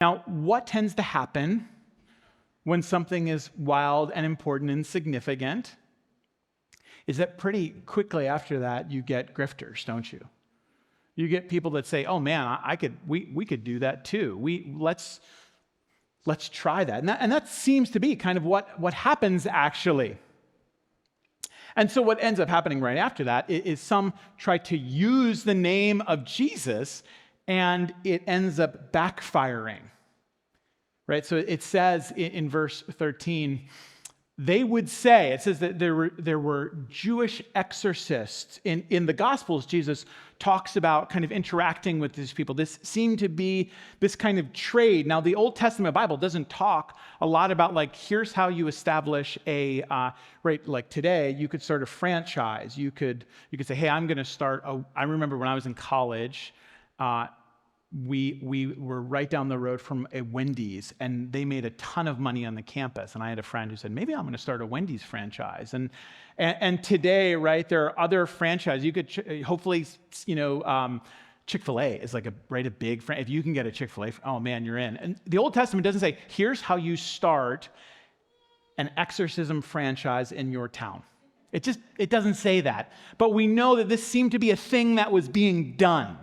Now, what tends to happen when something is wild and important and significant is that pretty quickly after that, you get grifters, don't you? You get people that say, "Oh man, we could do that too. Let's try that." And that seems to be kind of what happens actually. And so what ends up happening right after that is some try to use the name of Jesus, and it ends up backfiring. Right? So it says in verse 13, they would say, it says that there were Jewish exorcists. In the Gospels, Jesus talks about kind of interacting with these people. This seemed to be this kind of trade. Now, the Old Testament Bible doesn't talk a lot about, like, here's how you establish right, like today, you could start a franchise. You could say, hey, I'm going to start I remember when I was in college, we were right down the road from a Wendy's, and they made a ton of money on the campus. And I had a friend who said, maybe I'm going to start a Wendy's franchise. And today, right, there are other franchises. You could hopefully, Chick-fil-A is like a big franchise. If you can get a Chick-fil-A, oh man, you're in. And the Old Testament doesn't say, here's how you start an exorcism franchise in your town. It doesn't say that. But we know that this seemed to be a thing that was being done.